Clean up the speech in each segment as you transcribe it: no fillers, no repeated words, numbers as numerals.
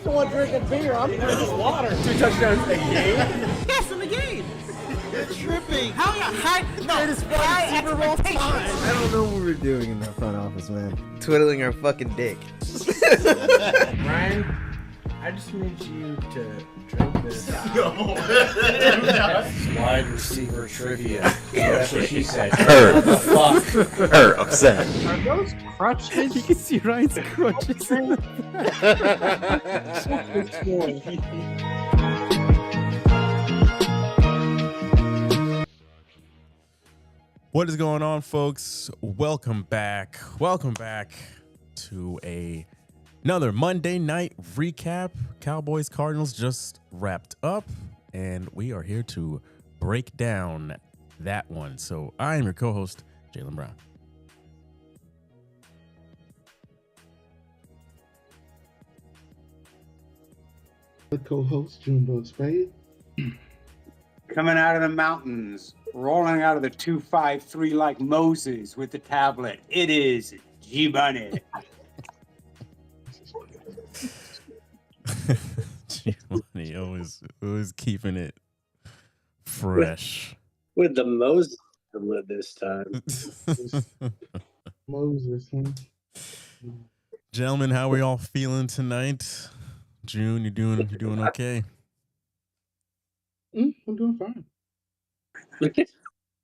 the one drinking beer. I'm drinking water. 2 touchdowns a game? Yes, in the game. You're tripping. How high? No, It is high Super Bowl expectations. I don't know what we're doing in that front office, man. Twiddling our fucking dick. Ryan, I just need you to drink this. Wide receiver trivia. That's what she said. Fuck. Upset. Are those crutches? You can see Ryan's crutches in the What is going on, folks? Welcome back. Welcome back to another Monday night recap. Cowboys Cardinals just wrapped up, and we are here to break down that one. So I am your co-host, Jalen Brown. The co-host, Jumbo Spade. Coming out of the mountains, rolling out of the 253 like Moses with the tablet. It is G-Bunny. G-Money always keeping it fresh. With the Moses this time. Moses, huh? Gentlemen, how are y'all feeling tonight? June, you doing okay? I'm doing fine.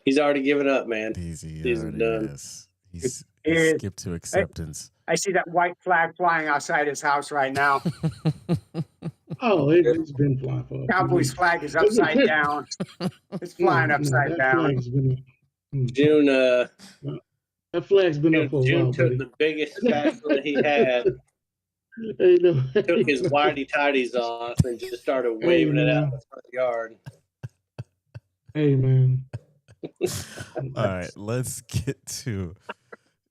He's already given up, man. He's done. Yes. He's skipped to acceptance. I see that white flag flying outside his house right now. Oh, it's been flying for Cowboys flag is upside down. It's flying upside down. June, that flag's been up for a June while, took buddy. the biggest spatula he had, Hey, no. took his whitey tidies off, and just started waving it out in the front yard. Hey, man. All right, let's get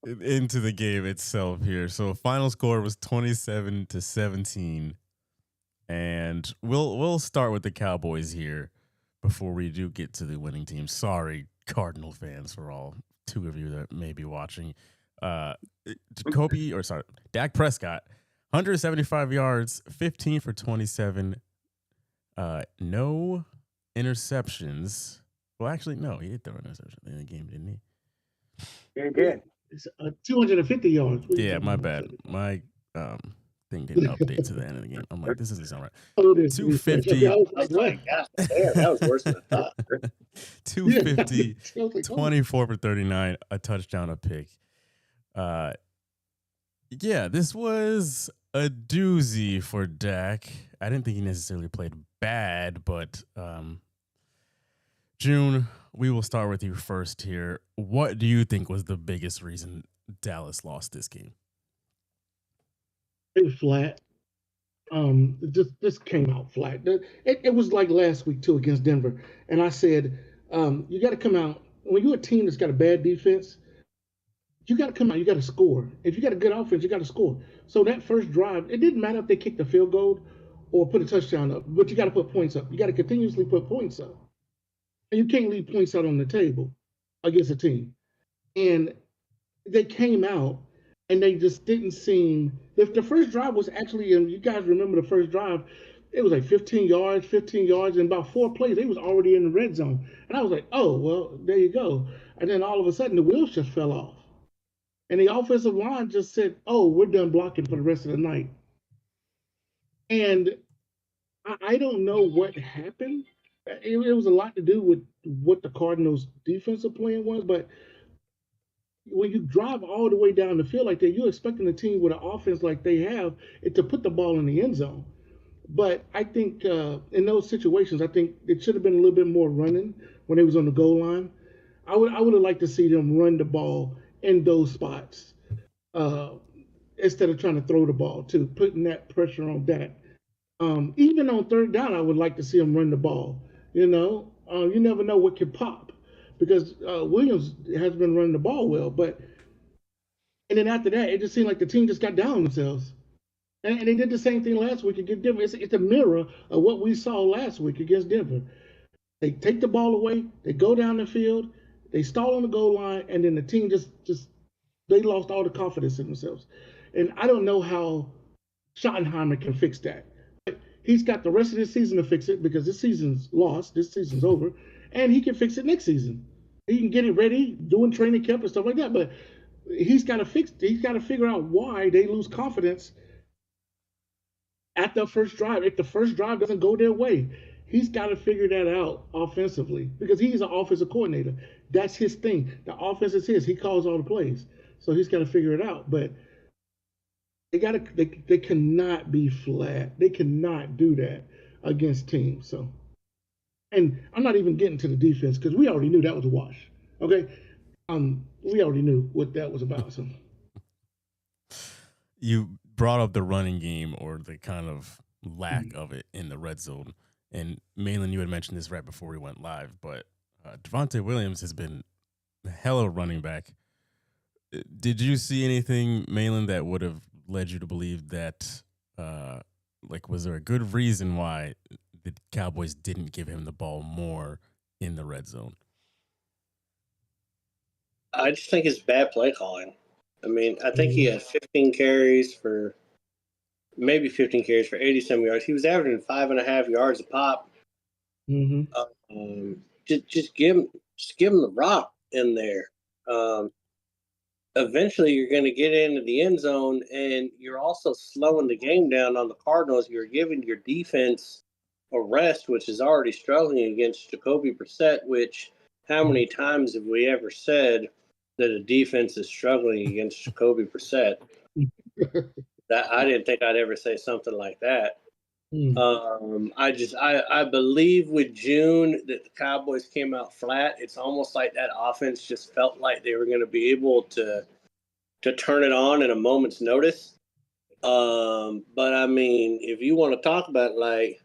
into the game itself here. So final score was 27-17. And we'll start with the Cowboys here before we do get to the winning team. Sorry, Cardinal fans, for all 2 of you that may be watching. Dak Prescott, 175 yards, 15 for 27. No interceptions. Well, actually, no, he did throw an interception in the game, didn't he? Very good. It's 250 yards. Yeah, my bad. My thing didn't update to the end of the game. I'm like, this doesn't sound right. Oh, 250. I was like, God damn, that was worse than I thought. 250, I was like, oh. 24 for 39, a touchdown, a pick. Yeah, this was a doozy for Dak. I didn't think he necessarily played bad, but June, we will start with you first here. What do you think was the biggest reason Dallas lost this game? It was flat. It just came out flat. It was like last week too against Denver, and I said, you got to come out when you're a team that's got a bad defense. You got to come out. You got to score. If you got a good offense, you got to score. So that first drive, it didn't matter if they kicked the field goal or put a touchdown up, but you got to put points up. You got to continuously put points up, and you can't leave points out on the table against a team. And they came out. And they just didn't seem. The first drive was actually, and you guys remember the first drive, it was like 15 yards, and about 4 plays, they was already in the red zone. And I was like, oh, well, there you go. And then all of a sudden, the wheels just fell off. And the offensive line just said, oh, we're done blocking for the rest of the night. And I don't know what happened. It was a lot to do with what the Cardinals' defensive plan was, but when you drive all the way down the field like that, you're expecting a team with an offense like they have to put the ball in the end zone. But I think in those situations, I think it should have been a little bit more running when they was on the goal line. I would have liked to see them run the ball in those spots instead of trying to throw the ball too, putting that pressure on that. Even on third down, I would like to see them run the ball. You never know what could pop. Because Williams has been running the ball well, and then after that, it just seemed like the team just got down on themselves. And they did the same thing last week against Denver. It's a mirror of what we saw last week against Denver. They take the ball away, they go down the field, they stall on the goal line, and then the team just they lost all the confidence in themselves. And I don't know how Schottenheimer can fix that. He's got the rest of this season to fix it because this season's lost. This season's over, and he can fix it next season. He can get it ready, doing training camp and stuff like that. But he's got to figure out why they lose confidence at the first drive. If the first drive doesn't go their way, he's got to figure that out offensively because he's an offensive coordinator. That's his thing. The offense is his. He calls all the plays, so he's got to figure it out. But they cannot be flat. They cannot do that against teams. So, and I'm not even getting to the defense because we already knew that was a wash. Okay, we already knew what that was about. So, you brought up the running game or the kind of lack of it in the red zone, and Malin, you had mentioned this right before we went live, but Devontae Williams has been a hell of a running back. Did you see anything, Malin, that would have led you to believe that, was there a good reason why the Cowboys didn't give him the ball more in the red zone? I just think it's bad play calling. I mean, I think he had 15 carries for 80-some yards. He was averaging 5.5 yards a pop. Just give him the rock in there. Eventually, you're going to get into the end zone, and you're also slowing the game down on the Cardinals. You're giving your defense a rest, which is already struggling against Jacoby Brissett, which how many times have we ever said that a defense is struggling against Jacoby Brissett? That I didn't think I'd ever say something like that. I believe with June that the Cowboys came out flat. It's almost like that offense just felt like they were going to be able to turn it on in a moment's notice. But I mean, if you want to talk about like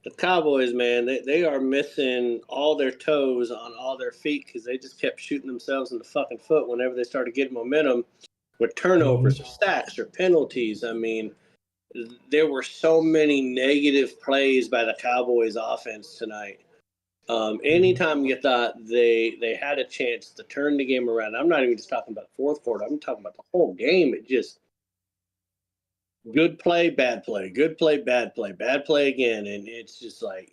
the Cowboys, man, they are missing all their toes on all their feet because they just kept shooting themselves in the fucking foot whenever they started getting momentum with turnovers or sacks or penalties. I mean, there were so many negative plays by the Cowboys offense tonight. Anytime you thought they had a chance to turn the game around, I'm not even just talking about the fourth quarter. I'm talking about the whole game. It just good play, bad play, good play, bad play again. And it's just like,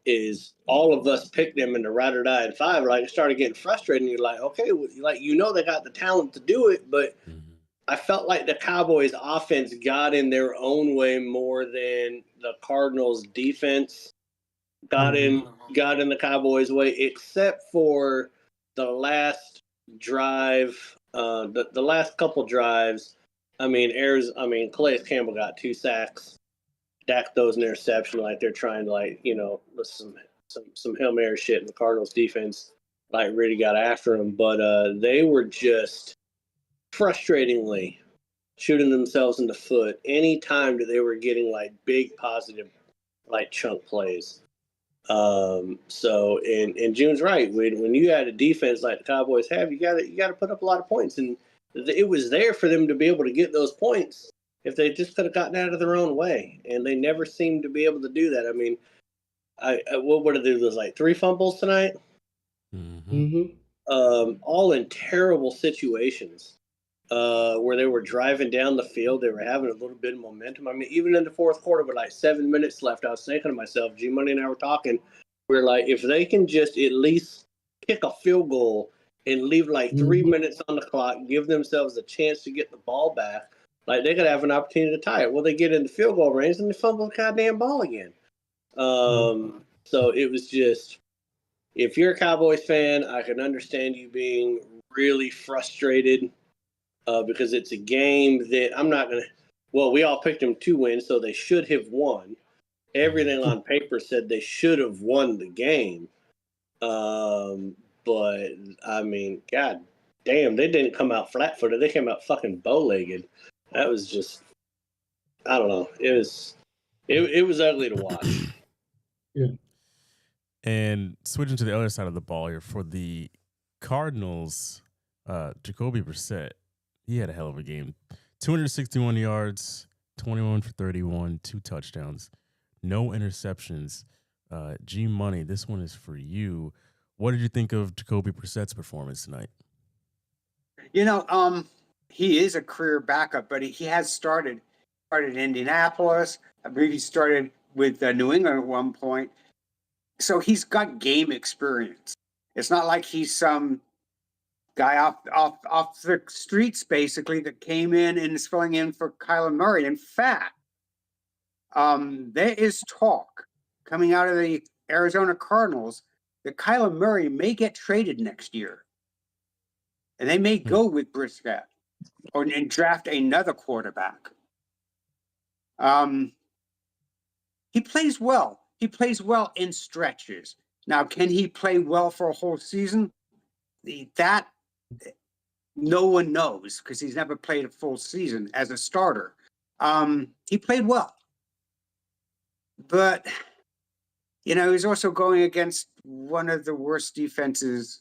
is all of us picked them in the ride or die in 5, like it started getting frustrated and you're like, okay, well, like, they got the talent to do it, but I felt like the Cowboys offense got in their own way more than the Cardinals defense got in the Cowboys way, except for the last drive, the last couple drives. I mean, Calais Campbell got 2 sacks. Dak throws an interception like they're trying to some Hail Mary shit, and the Cardinals defense really got after him. But they were just frustratingly shooting themselves in the foot any time that they were getting big positive chunk plays. So and June's right. When you had a defense like the Cowboys have, you got to put up a lot of points, and it was there for them to be able to get those points if they just could have gotten out of their own way, and they never seemed to be able to do that. I mean, what did they do? 3 fumbles tonight? All in terrible situations. Where they were driving down the field, they were having a little bit of momentum. I mean, even in the fourth quarter with 7 minutes left, I was thinking to myself, G Money and I were talking, we're like, if they can just at least kick a field goal and leave 3 minutes on the clock, give themselves a chance to get the ball back, they could have an opportunity to tie it. Well, they get in the field goal range and they fumble the goddamn ball again. So it was just, if you're a Cowboys fan, I can understand you being really frustrated. Because it's a game that I'm not going to – well, we all picked them to win, so they should have won. Everything on paper said they should have won the game. But, I mean, god damn, they didn't come out flat-footed. They came out fucking bow-legged. That was just – I don't know. It was ugly to watch. Yeah. And switching to the other side of the ball here, for the Cardinals, Jacoby Brissett, he had a hell of a game. 261 yards, 21 for 31, 2 touchdowns, no interceptions. G Money, this one is for you. What did you think of Jacoby Brissett's performance tonight? He is a career backup, but he has started in Indianapolis, I believe he started with New England at one point. So he's got game experience. It's not like he's some guy off the streets, basically, that came in and is filling in for Kyler Murray. In fact, there is talk coming out of the Arizona Cardinals that Kyler Murray may get traded next year. And they may go with Brissett and draft another quarterback. He plays well. He plays well in stretches. Now, can he play well for a whole season? That no one knows because he's never played a full season as a starter. He played well. But, he's also going against one of the worst defenses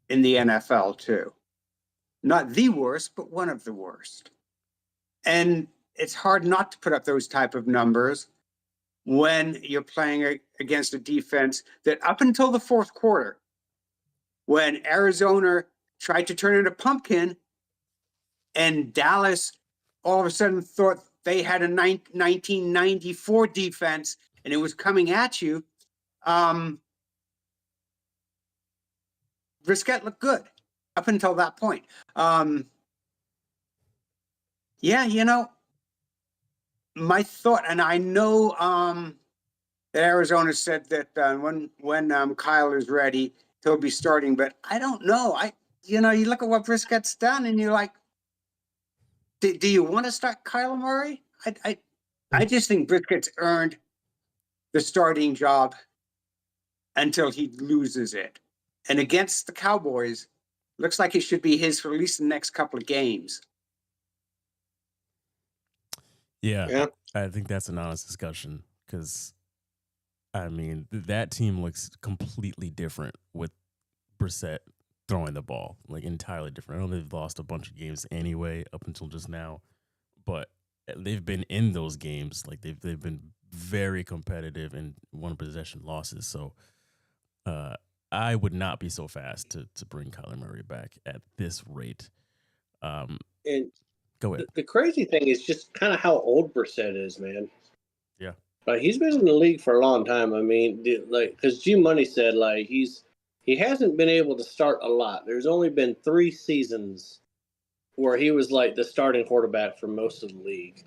in the NFL, too. Not the worst, but one of the worst. And it's hard not to put up those type of numbers when you're playing against a defense that up until the fourth quarter, when Arizona tried to turn it a pumpkin and Dallas all of a sudden thought they had a 1994 defense and it was coming at you, Brissett looked good up until that point. My thought, and I know that Arizona said that when Kyle is ready, he'll be starting, but I don't know. You look at what Brissett's done, and you're like, do you want to start Kyler Murray? I just think Brissett's earned the starting job until he loses it. And against the Cowboys, looks like it should be his for at least the next couple of games. Yeah, I think that's an honest discussion because, that team looks completely different with Brissett throwing the ball, like entirely different. I know they've lost a bunch of games anyway up until just now, but they've been in those games. Like they've been very competitive and one possession losses. So I would not be so fast to bring Kyler Murray back at this rate. And go ahead. The crazy thing is just kind of how old Brissett is, man. Yeah. Like he's been in the league for a long time. I mean, because G Money said he hasn't been able to start a lot. There's only been 3 seasons where he was like the starting quarterback for most of the league.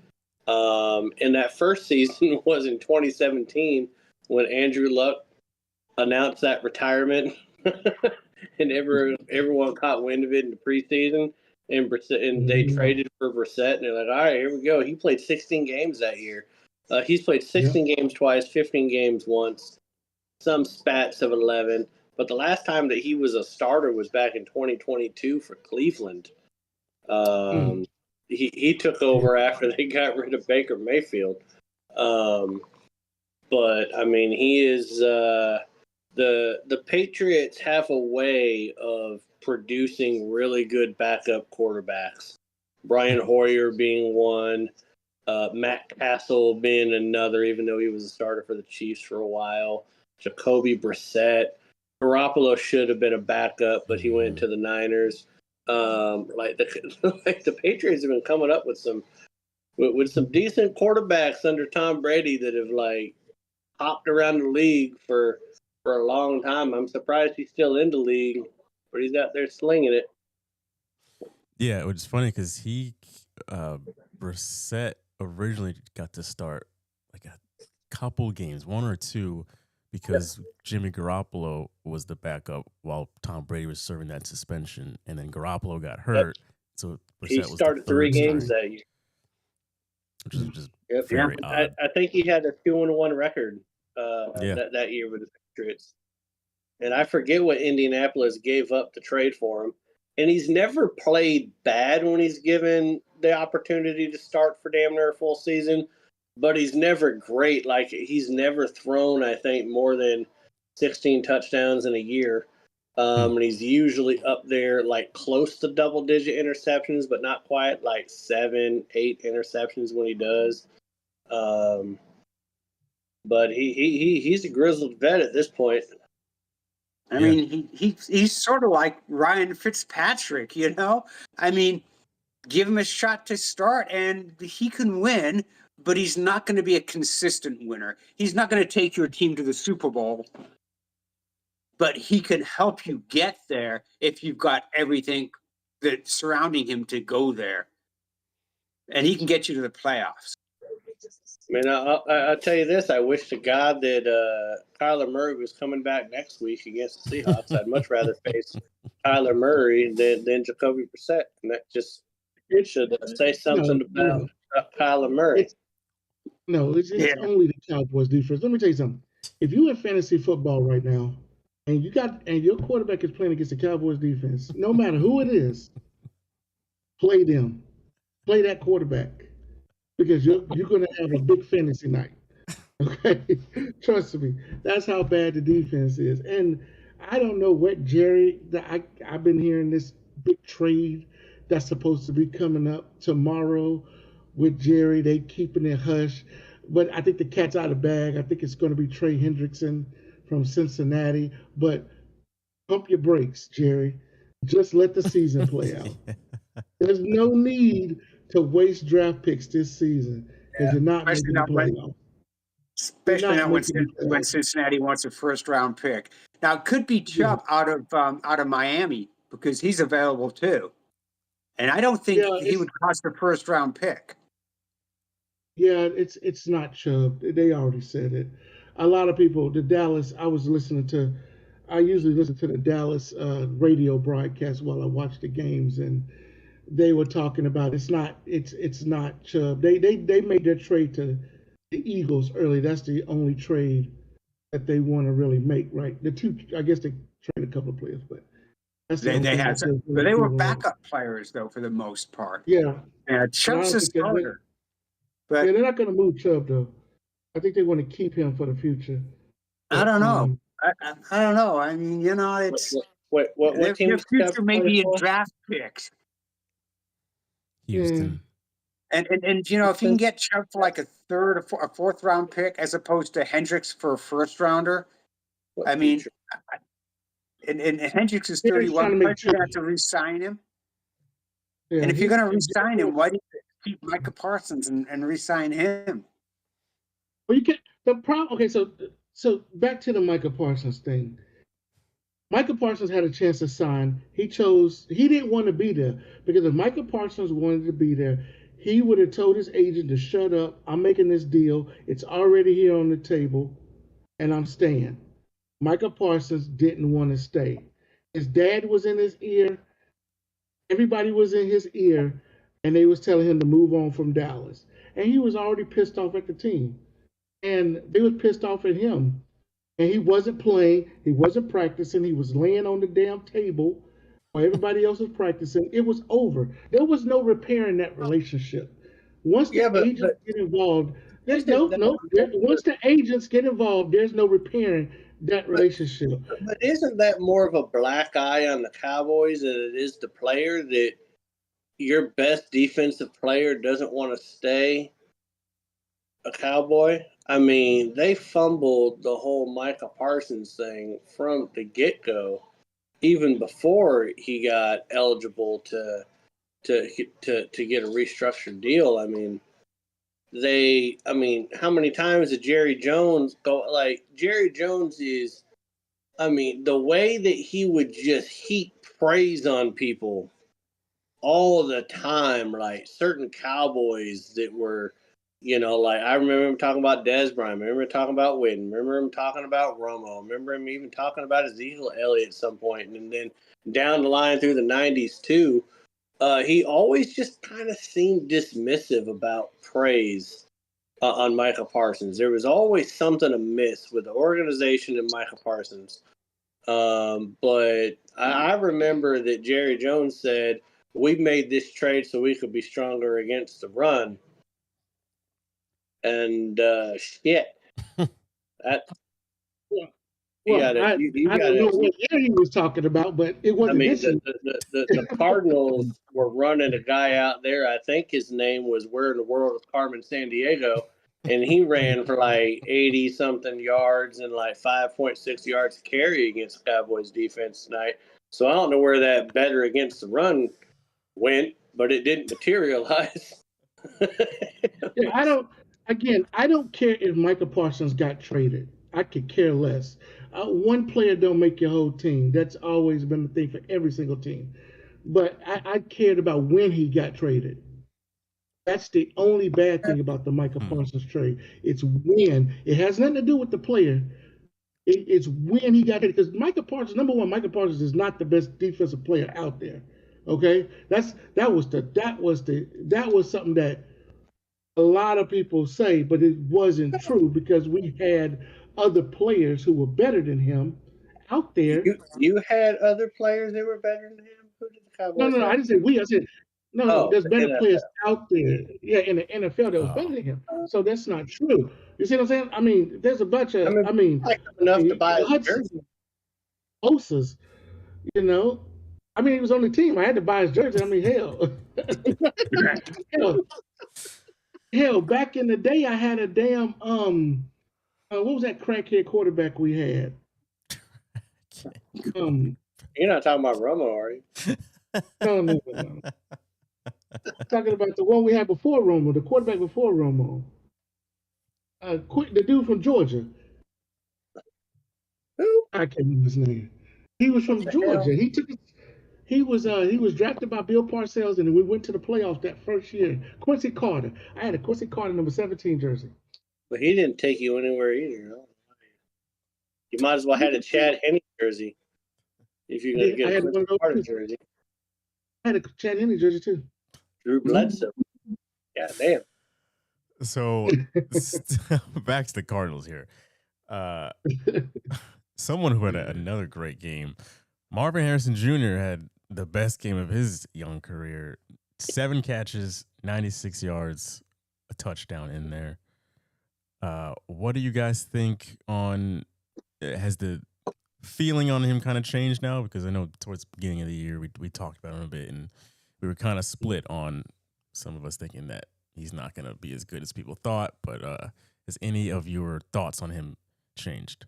And that first season was in 2017 when Andrew Luck announced that retirement, and everyone caught wind of it in the preseason. And they traded for Brissett, and they're like, all right, here we go. He played 16 games that year. He's played 16 games twice, 15 games once, some spats of 11. But the last time that he was a starter was back in 2022 for Cleveland. He took over after they got rid of Baker Mayfield. But, I mean, he is the Patriots have a way of producing really good backup quarterbacks. Brian Hoyer being one, Matt Castle being another, even though he was a starter for the Chiefs for a while. Jacoby Brissett. Garoppolo should have been a backup, but he went to the Niners. The Patriots have been coming up with some decent quarterbacks under Tom Brady that have hopped around the league for a long time. I'm surprised he's still in the league, but he's out there slinging it. Yeah, which is funny because Brissett originally got to start like a couple games, 1 or 2, because Jimmy Garoppolo was the backup while Tom Brady was serving that suspension, and then Garoppolo got hurt. So Brissett he started 3 games that year, which is just very odd. I think he had a 2-1 record that year with the Patriots, and I forget what Indianapolis gave up to trade for him. And he's never played bad when he's given the opportunity to start for damn near a full season, but he's never great. Like, he's never thrown, I think, more than 16 touchdowns in a year. And he's usually up there, close to double-digit interceptions, but not quite, 7, 8 interceptions when he does. But he's a grizzled vet at this point. I mean, he's sort of like Ryan Fitzpatrick, I mean, give him a shot to start, and he can win. but he's not going to be a consistent winner. He's not going to take your team to the Super Bowl, but he can help you get there if you've got everything that's surrounding him to go there. And he can get you to the playoffs. I mean, I'll tell you this. I wish to God that Kyler Murray was coming back next week against the Seahawks. I'd much rather face Kyler Murray than Jacoby Brissett. And that just should say something about Kyler Murray. It's only the Cowboys defense. Let me tell you something. If you in fantasy football right now and your quarterback is playing against the Cowboys defense, no matter who it is, play them. Play that quarterback. Because you're going to have a big fantasy night. Okay? Trust me. That's how bad the defense is. And I don't know what Jerry, I've been hearing this big trade that's supposed to be coming up tomorrow with Jerry. They keeping it hush. But I think the cat's out of the bag. I think it's going to be Trey Hendrickson from Cincinnati. But pump your brakes, Jerry. Just let the season play out. There's no need to waste draft picks this season because you're not making the playoffs. Especially not when Cincinnati wants a first-round pick. Now, it could be Chubb out of Miami because he's available too. And I don't think he would cost a first-round pick. Yeah, it's not Chubb. They already said it. A lot of people, the Dallas, I usually listen to the Dallas radio broadcast while I watch the games, and they were talking about it's not Chubb. They made their trade to the Eagles early. That's the only trade that they want to really make, right? The two, I guess they trade a couple of players, but that's they had some, but they were backup players though for the most part. Yeah, Chubb's a starter, but they're not going to move Chubb though. I think they want to keep him for the future. I don't know. I don't know. I mean, it's what their future may be in draft picks. Houston. And if you can get Chubb for like a third or a fourth round pick as opposed to Hendricks for a first rounder, I mean, and Hendricks is 31. You have to re-sign him. Yeah, and if you're going to re-sign him, why do you keep Micah Parsons and re-sign him? Well, you get the problem. Okay, so back to the Micah Parsons thing. Micah Parsons had a chance to sign. He didn't want to be there because if Micah Parsons wanted to be there, he would have told his agent to shut up. I'm making this deal. It's already here on the table, and I'm staying. Micah Parsons didn't want to stay. His dad was in his ear. Everybody was in his ear, and they was telling him to move on from Dallas. And he was already pissed off at the team. And they were pissed off at him. And he wasn't playing. He wasn't practicing. He was laying on the damn table while everybody else was practicing. It was over. There was no repairing that relationship. Once the agents get involved, once the agents get involved, there's no repairing that relationship. But isn't that more of a black eye on the Cowboys than it is the player, that your best defensive player doesn't want to stay a Cowboy? I mean, they fumbled the whole Micah Parsons thing from the get-go, even before he got eligible to get a restructured deal. I mean, how many times did Jerry Jones go? Like, Jerry Jones is, the way that he would just heap praise on people all the time, like certain Cowboys that were, like I remember him talking about Dez Bryant. I remember him talking about Witten. I remember him talking about Romo. I remember him even talking about Ezekiel Elliott at some point. And then down the line through the 90s too, he always just kind of seemed dismissive about praise on Micah Parsons. There was always something amiss with the organization and Micah Parsons. But I remember that Jerry Jones said, "We made this trade so we could be stronger against the run." And shit, that. I don't know what year he was talking about, but it wasn't. The Cardinals were running a guy out there. I think his name was "Where in the World is Carmen Sandiego," and he ran for like 80-something yards and like 5.6 yards to carry against the Cowboys defense tonight. So I don't know where that better against the run went, but it didn't materialize. again, I don't care if Micah Parsons got traded. I could care less. One player don't make your whole team. That's always been the thing for every single team. But I cared about when he got traded. That's the only bad thing about the Micah Parsons trade. It's when. It has nothing to do with the player. It's when he got traded. Because Micah Parsons, number one, Micah Parsons is not the best defensive player out there. Okay, that was something that a lot of people say, but it wasn't true because we had other players who were better than him out there. You had other players that were better than him. Who did the No, Cowboys no, no. I have? didn't say we. I said no. There's better NFL. players out there. Yeah, in the NFL that was better than him. So that's not true. You see what I'm saying? I mean, there's a bunch of. I mean, like enough to buy his jersey. Closest, you know. I mean, he was on the team. I had to buy his jersey. I mean, hell. Hell, back in the day, I had a damn what was that crackhead quarterback we had? You're not talking about Romo, are you? No. Talking about the one we had before Romo, the quarterback before Romo. The dude from Georgia. Who? I can't remember his name. He was from Georgia. He was drafted by Bill Parcells, and we went to the playoffs that first year. Quincy Carter. I had a Quincy Carter number 17 jersey. But he didn't take you anywhere either. No? You might as well have a Chad Henne jersey if you're going to get a Quincy Carter jersey. I had a Chad Henne jersey too. Drew Bledsoe. God damn. So back to the Cardinals here. Someone who had another great game. Marvin Harrison Jr. had the best game of his young career. 7 catches, 96 yards, a touchdown in there. What do you guys think on? Has the feeling on him kind of changed now? Because I know towards the beginning of the year we talked about him a bit, and we were kind of split on some of us thinking that he's not going to be as good as people thought. But has any of your thoughts on him changed?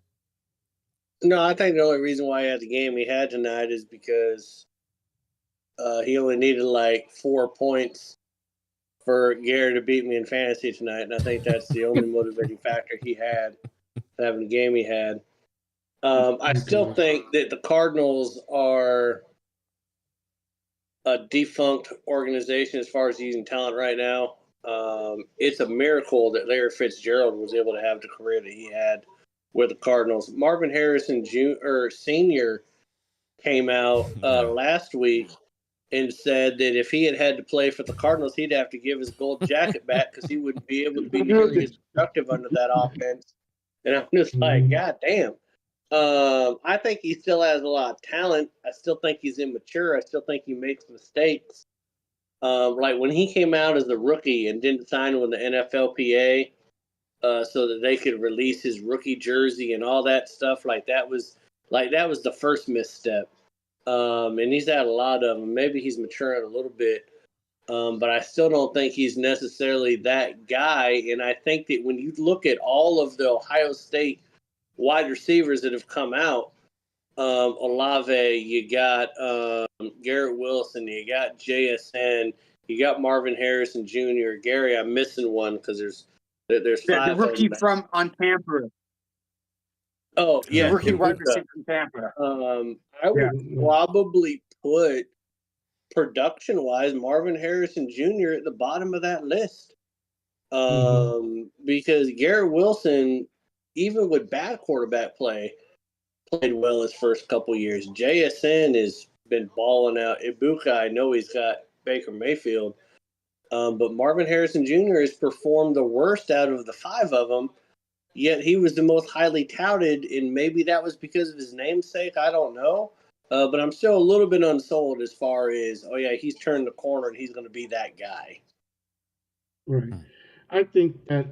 No, I think the only reason why he had the game he had tonight is because he only needed like 4 points for Gary to beat me in fantasy tonight, and I think that's the only motivating factor he had, having the game he had. I still think that the Cardinals are a defunct organization as far as using talent right now. It's a miracle that Larry Fitzgerald was able to have the career that he had with the Cardinals. Marvin Harrison Sr. came out last week and said that if he had to play for the Cardinals, he'd have to give his gold jacket back because he wouldn't be able to be nearly as productive under that offense. And I'm just like, God damn. I think he still has a lot of talent. I still think he's immature. I still think he makes mistakes. Like when he came out as a rookie and didn't sign with the NFLPA so that they could release his rookie jersey and all that stuff, that was the first misstep. And he's had a lot of them. Maybe he's maturing a little bit, but I still don't think he's necessarily that guy. And I think that when you look at all of the Ohio State wide receivers that have come out, Olave, you got Garrett Wilson, you got JSN, you got Marvin Harrison Jr. Gary, I'm missing one because there's 5. The rookie from Tampa. Oh yeah, the rookie wide receiver from Tampa. I would probably put production-wise Marvin Harrison Jr. at the bottom of that list, because Garrett Wilson, even with bad quarterback play, played well his first couple years. JSN has been balling out. Ibuka, I know he's got Baker Mayfield, but Marvin Harrison Jr. has performed the worst out of the 5 of them, yet he was the most highly touted, and maybe that was because of his namesake. I don't know. But I'm still a little bit unsold as far as, he's turned the corner and he's going to be that guy. Right. I think that,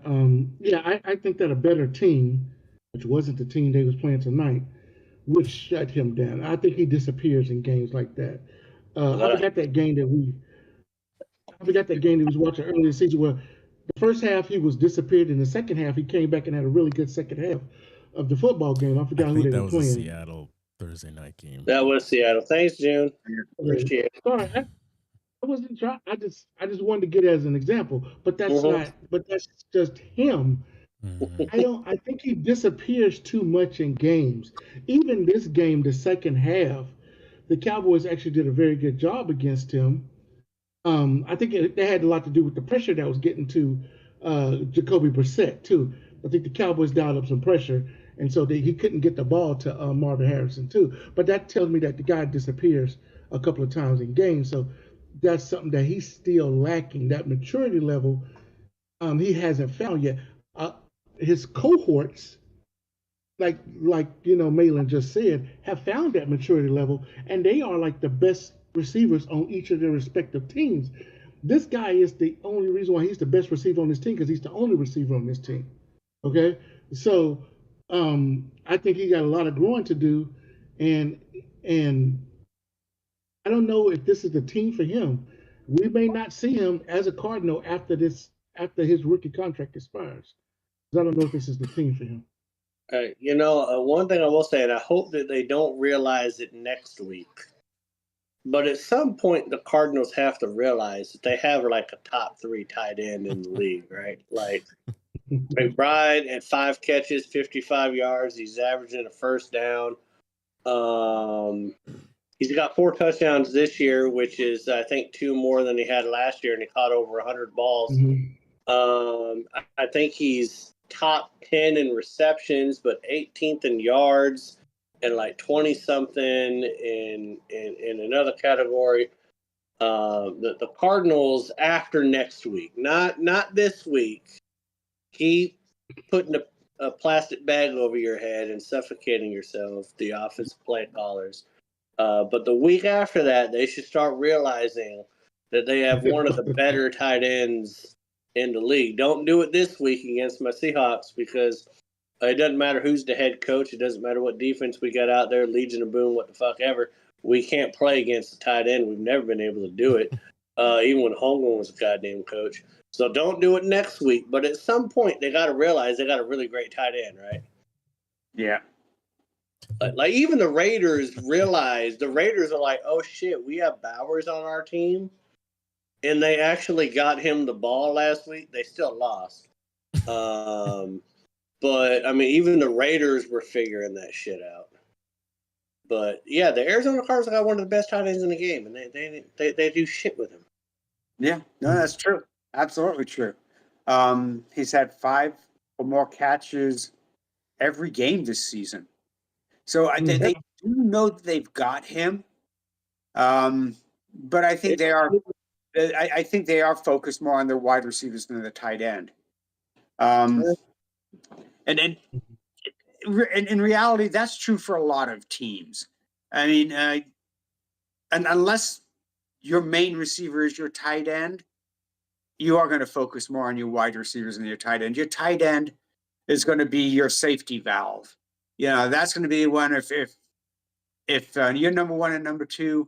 I think that a better team, which wasn't the team they was playing tonight, would shut him down. I think he disappears in games like that. I forgot that game that we was watching earlier in the season where the first half he was disappeared, and the second half he came back and had a really good second half of the football game. I forgot who they were playing. That was the Seattle Thursday night game. That was Seattle. Thanks, June. Appreciate it. All right. I wasn't trying. I just wanted to get it as an example. But that's Mhm. not. But that's just him. I think he disappears too much in games. Even this game, the second half, the Cowboys actually did a very good job against him. I think that had a lot to do with the pressure that was getting to Jacoby Brissett too. I think the Cowboys dialed up some pressure, and so he couldn't get the ball to Marvin Harrison too. But that tells me that the guy disappears a couple of times in games. So that's something that he's still lacking. That maturity level, he hasn't found yet. Uh, his cohorts, Malin just said, have found that maturity level, and they are like the best receivers on each of their respective teams. This guy is the only reason why he's the best receiver on this team because he's the only receiver on this team. Okay, so I think he got a lot of growing to do, and and I don't know if this is the team for him. We may not see him as a Cardinal after his rookie contract expires. I don't know if this is the team for him. One thing I will say, and I hope that they don't realize it next week, but at some point the Cardinals have to realize that they have like a top 3 tight end in the league, right? Like McBride at 5 catches, 55 yards. He's averaging a first down. He's got 4 touchdowns this year, which is I think 2 more than he had last year, and he caught over 100 balls. I think he's top 10 in receptions, but 18th in yards, and like 20 something in another category. The Cardinals after next week, not this week, keep putting a plastic bag over your head and suffocating yourself, the offensive play callers. But the week after that, they should start realizing that they have one of the better tight ends in the league. Don't do it this week against my Seahawks because it doesn't matter who's the head coach. It doesn't matter what defense we got out there, Legion of Boom, what the fuck ever. We can't play against the tight end. We've never been able to do it, even when Holmgren was a goddamn coach. So don't do it next week. But at some point, they got to realize they got a really great tight end, right? Yeah. Like even the Raiders realize the Raiders are like, oh shit, we have Bowers on our team, and they actually got him the ball last week. They still lost, but I mean, even the Raiders were figuring that shit out. But yeah, the Arizona Cardinals got one of the best tight ends in the game, and they do shit with him. Yeah, no, that's true. Absolutely true. He's had 5 or more catches every game this season. So they do know that they've got him. But I think they are. I think they are focused more on their wide receivers than the tight end. And in reality, that's true for a lot of teams. I mean, and unless your main receiver is your tight end, you are going to focus more on your wide receivers than your tight end. Your tight end is going to be your safety valve. You know, that's going to be one if your number 1 and number 2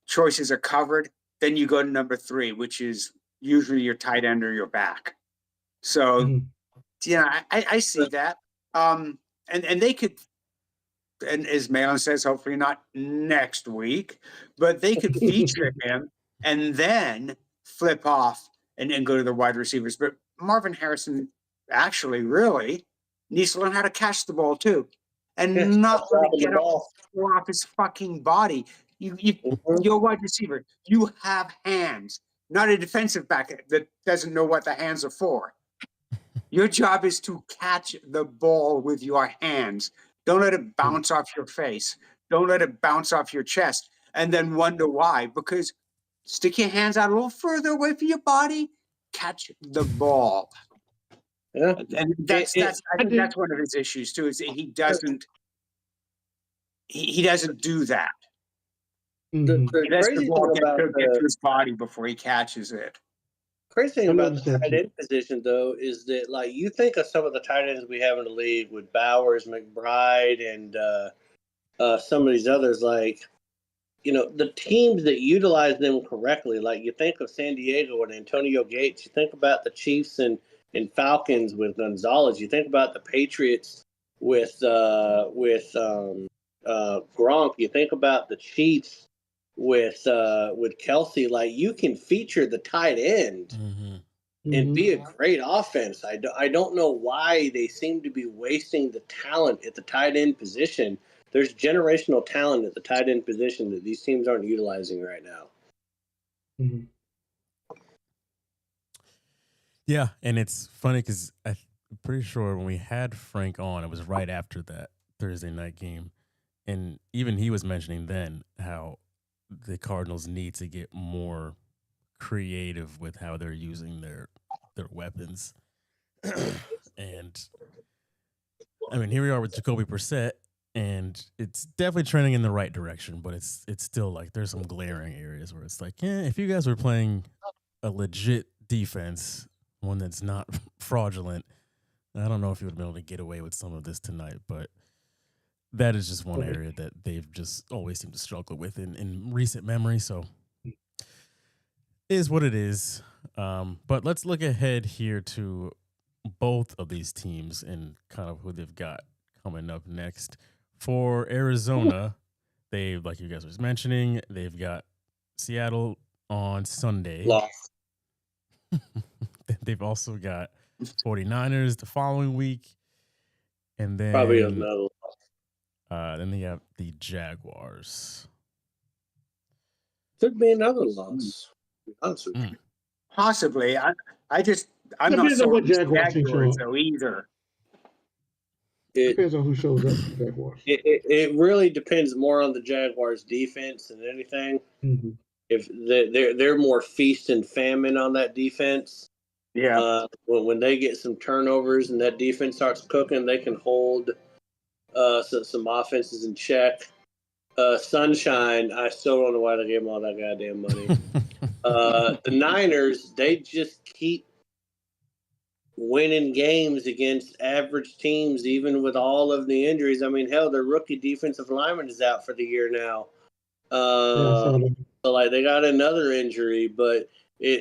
choices are covered, then you go to number 3, which is usually your tight end or your back. So, I see that. And they could, and as Malin says, hopefully not next week, but they could feature him and then flip off and go to the wide receivers. But Marvin Harrison actually really needs to learn how to catch the ball too, and not let it get off his fucking body. You're a wide receiver. You have hands, not a defensive back that doesn't know what the hands are for. Your job is to catch the ball with your hands. Don't let it bounce off your face. Don't let it bounce off your chest and then wonder why. Because stick your hands out a little further away from your body, catch the ball. Yeah. And I think that's one of his issues too, is that he doesn't do that. The He lets crazy the ball thing about get to his body before he catches it. crazy thing about the tight end position, though, is that like you think of some of the tight ends we have in the league with Bowers, McBride, and some of these others, like the teams that utilize them correctly. Like you think of San Diego and Antonio Gates. You think about the Chiefs and Falcons with Gonzalez. You think about the Patriots with Gronk. You think about the Chiefs with Kelsey, like you can feature the tight end and be a great offense. I don't know why they seem to be wasting the talent at the tight end position. There's generational talent at the tight end position that these teams aren't utilizing right now. Yeah, and it's funny because I'm pretty sure when we had Frank on, it was right after that Thursday night game. And even he was mentioning then how the Cardinals need to get more creative with how they're using their weapons. And I mean, here we are with Jacoby Brissett, and it's definitely trending in the right direction, but it's still like there's some glaring areas where it's like, yeah, if you guys were playing a legit defense, one that's not fraudulent, I don't know if you would have been able to get away with some of this tonight, but that is just one area that they've just always seemed to struggle with in recent memory. So it is what it is. But let's look ahead here to both of these teams and kind of who they've got coming up next. For Arizona, they, like you guys was mentioning, they've got Seattle on Sunday. Lost. They've also got 49ers the following week. And then Probably another loss. Then they have the Jaguars. Could be another loss. Honestly. Possibly. I'm not Depends on sold what on the Jaguars team show Jaguars up. though either. Depends on who shows up for the Jaguars. It really depends more on the Jaguars' defense than anything. If they're more feast and famine on that defense. Yeah. When they get some turnovers and that defense starts cooking, they can hold some offenses in check. Sunshine, I still don't know why they gave them all that goddamn money. The Niners, they just keep winning games against average teams, even with all of the injuries. I mean, hell, their rookie defensive lineman is out for the year now. So like they got another injury, but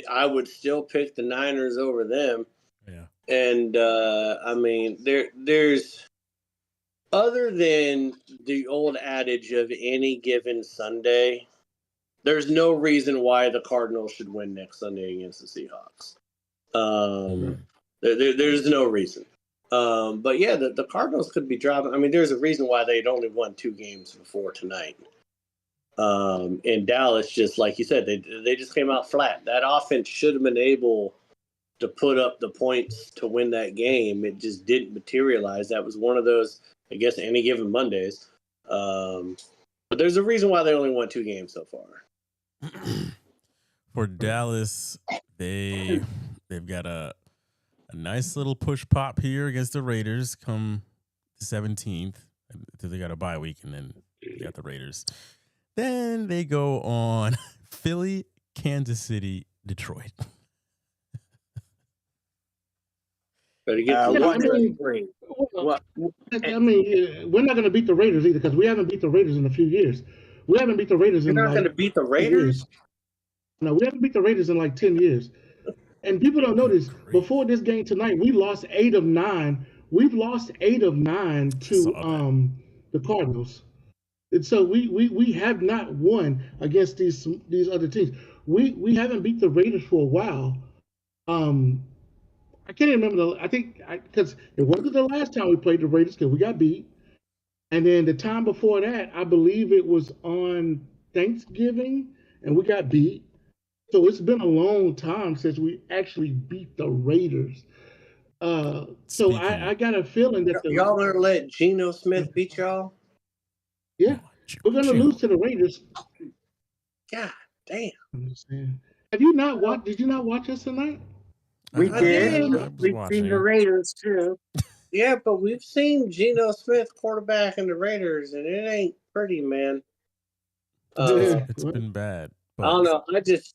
I would still pick the Niners over them. Yeah. And I mean, there's other than the old adage of any given Sunday, there's no reason why the Cardinals should win next Sunday against the Seahawks. There's no reason. But yeah, the Cardinals could be dropping. I mean, there's a reason why they'd only won 2 games before tonight. And Dallas, just like you said, they just came out flat. That offense should have been able to put up the points to win that game. It just didn't materialize. That was one of those, I guess, any given Mondays. But there's a reason why they only won 2 games so far. For Dallas, they've got a nice little push pop here against the Raiders come the 17th. They got a bye week, and then they got the Raiders. Then they go on Philly, Kansas City, Detroit. Better get we're not going to beat the Raiders either because we haven't beat the Raiders in a few years. We haven't beat the Raiders in You're not going to beat the Raiders? No, we haven't beat the Raiders in like 10 years. And people don't know this. Before this game tonight, we lost 8 of 9. We've lost 8 of 9 to the Cardinals. And so we have not won against these other teams. We haven't beat the Raiders for a while. I can't remember because it wasn't the last time we played the Raiders because we got beat. And then the time before that, I believe it was on Thanksgiving and we got beat. So it's been a long time since we actually beat the Raiders. So I got a feeling that y'all ever let Geno Smith beat y'all? Yeah, we're gonna lose to the Raiders. God damn! Have you not watched? Did you not watch us tonight? We did. We've seen the Raiders too. Yeah, but we've seen Geno Smith quarterback in the Raiders, and it ain't pretty, man. It's been bad. But I don't know. I just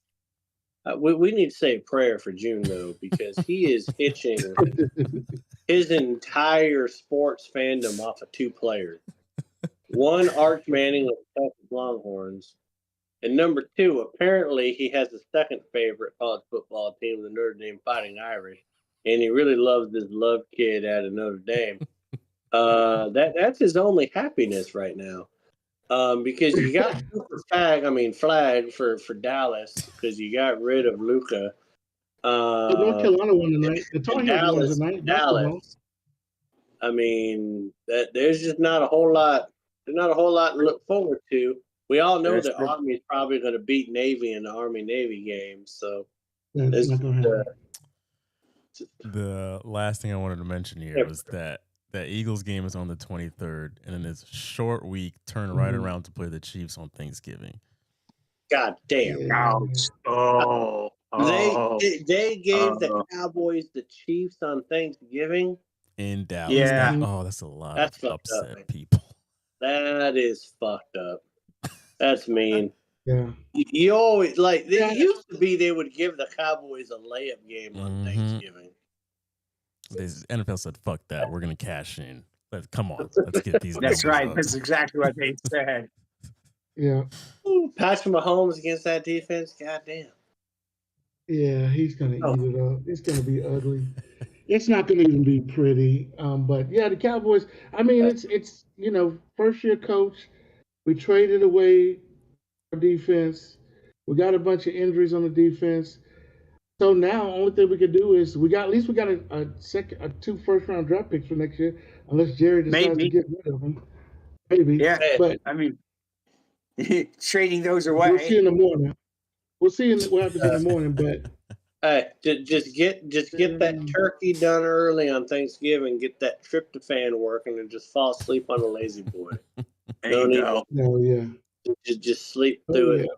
we need to say a prayer for June though, because he is hitching his entire sports fandom off of 2 players. One, Arch Manning of the Texas Longhorns, and number 2, apparently he has a second favorite college football team, the Notre Dame Fighting Irish, and he really loves this Love kid out of Notre Dame. That's his only happiness right now. Because you got flag for Dallas because you got rid of Luka. North Carolina won tonight. The Tar Heels won tonight. Basketball. Dallas. I mean, there's just not a whole lot. There's not a whole lot to look forward to. We all know that Army is probably going to beat Navy in the Army-Navy game. So that's not going to happen. The last thing I wanted to mention here was that Eagles game is on the 23rd, and then it's a short week. Turn right around to play the Chiefs on Thanksgiving. God damn! Oh. They gave the Cowboys the Chiefs on Thanksgiving in Dallas. Yeah. That's a lot That's of fucked upset up, people. That is fucked up. That's mean. Yeah. You always it used to be they would give the Cowboys a layup game on Thanksgiving. The NFL said, "Fuck that. We're gonna cash in. Come on, let's get these." That's right. Up. That's exactly what they said. Yeah. Ooh, Patrick Mahomes against that defense. Goddamn. Yeah, he's gonna eat it up. It's gonna be ugly. It's not gonna even be pretty. But yeah, the Cowboys. I mean, it's first year coach. We traded away our defense. We got a bunch of injuries on the defense. So now, only thing we can do is we got a 2 first-round draft picks for next year, unless Jerry decides to get rid of them. Maybe. Yeah, but I mean, trading those away. We'll see in the morning. We'll see what happens in the morning. But hey, just get that turkey done early on Thanksgiving. Get that tryptophan working, and just fall asleep on a lazy boy. There you go. Oh yeah. Just sleep through it.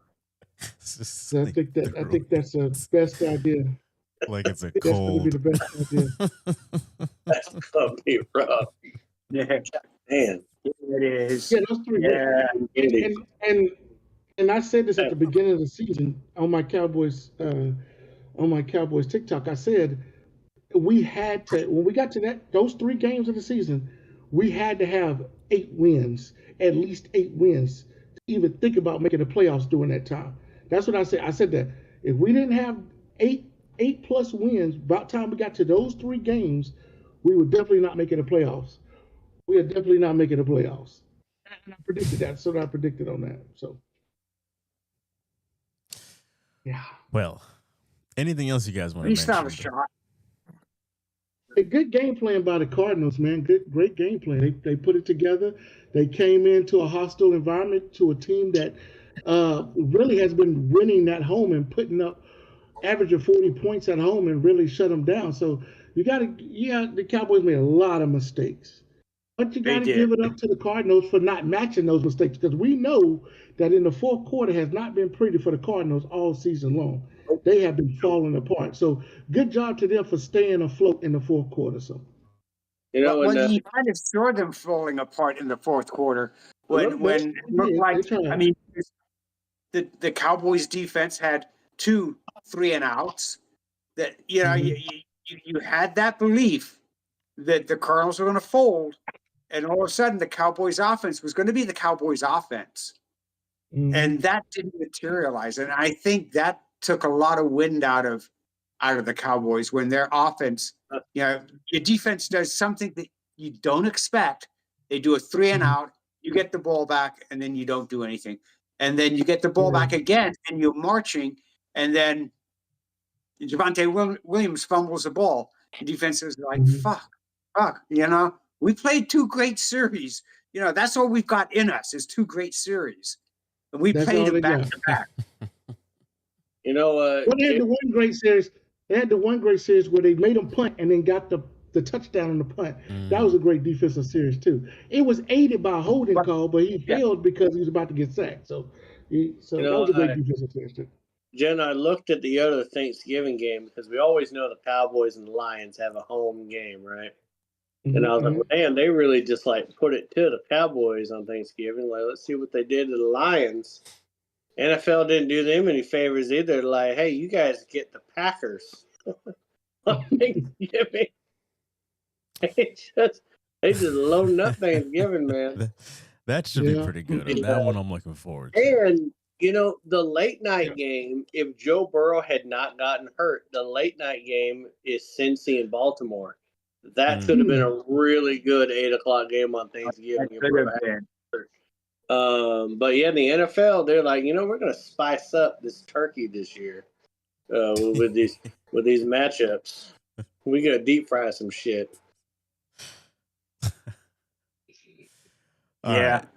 So I think that's the best idea. Like it's a cold. That's gonna be the best idea. That's gonna be rough. Yeah. Man. It is. Yeah, those 3 Yeah. And I said this at the beginning of the season on my Cowboys TikTok. I said we had to, when we got to those 3 games of the season, we had to have 8 wins, at least 8 wins, to even think about making the playoffs during that time. That's what I said. I said that if we didn't have 8 plus wins, about time we got to those 3 games, we were definitely not making the playoffs. We are definitely not making the playoffs. And I predicted that. So I predicted on that. So yeah. Well, anything else you guys want to At least mention? not a shot. A good game plan by the Cardinals, man. Great game plan. They put it together. They came into a hostile environment to a team that really has been winning at home and putting up average of 40 points at home and really shut them down. So the Cowboys made a lot of mistakes. But you got to give it up to the Cardinals for not matching those mistakes, because we know that in the fourth quarter has not been pretty for the Cardinals all season long. They have been falling apart. So good job to them for staying afloat in the fourth quarter. So, you kind of saw them falling apart in the fourth quarter when it looked like, I mean, the Cowboys defense had 2 3-and-outs that you had that belief that the Cardinals were going to fold. And all of a sudden, the Cowboys' offense was going to be the Cowboys' offense. And that didn't materialize. And I think that took a lot of wind out of the Cowboys when their offense, your defense does something that you don't expect. They do a 3-and-out, you get the ball back, and then you don't do anything. And then you get the ball back again, and you're marching, and then Javonte Williams fumbles the ball. The defense is like, fuck. We played 2 great series. That's all we've got in us is 2 great series. And we played them back to back. They had the one great series. They had the one great series where they made them punt and then got the touchdown on the punt. That was a great defensive series too. It was aided by a holding call, but he failed because he was about to get sacked. So that was a great defensive series too. Jen, I looked at the other Thanksgiving game because we always know the Cowboys and the Lions have a home game, right? And I was like, man, they really just put it to the Cowboys on Thanksgiving. Like, let's see what they did to the Lions. NFL didn't do them any favors either. Like, hey, you guys get the Packers on Thanksgiving. They just loading up Thanksgiving, man. That should be pretty good. That one I'm looking forward to. And the late night game, if Joe Burrow had not gotten hurt, the late night game is Cincy and Baltimore. That could have been a really good 8 o'clock game on Thanksgiving. But yeah, the NFL, they're like, we're gonna spice up this turkey this year with these matchups. We gotta deep fry some shit. All Yeah. right.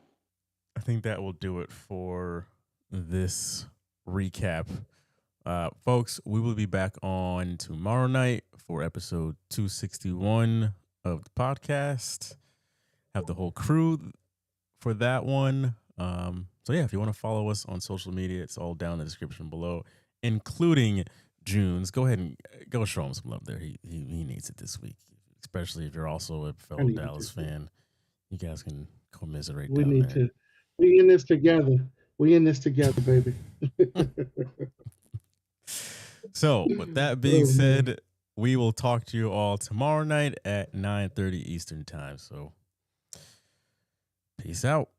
I think that will do it for this recap. Folks, we will be back on tomorrow night for episode 261 of the podcast. Have the whole crew for that one. So yeah, if you want to follow us on social media, it's all down in the description below, including June's. Go ahead and go show him some love there. He needs it this week, especially if you're also a fellow Dallas fan. You guys can commiserate We down need there. to. We in this together. We in this together, baby. So, with that being said, we will talk to you all tomorrow night at 9:30 Eastern time. So, peace out.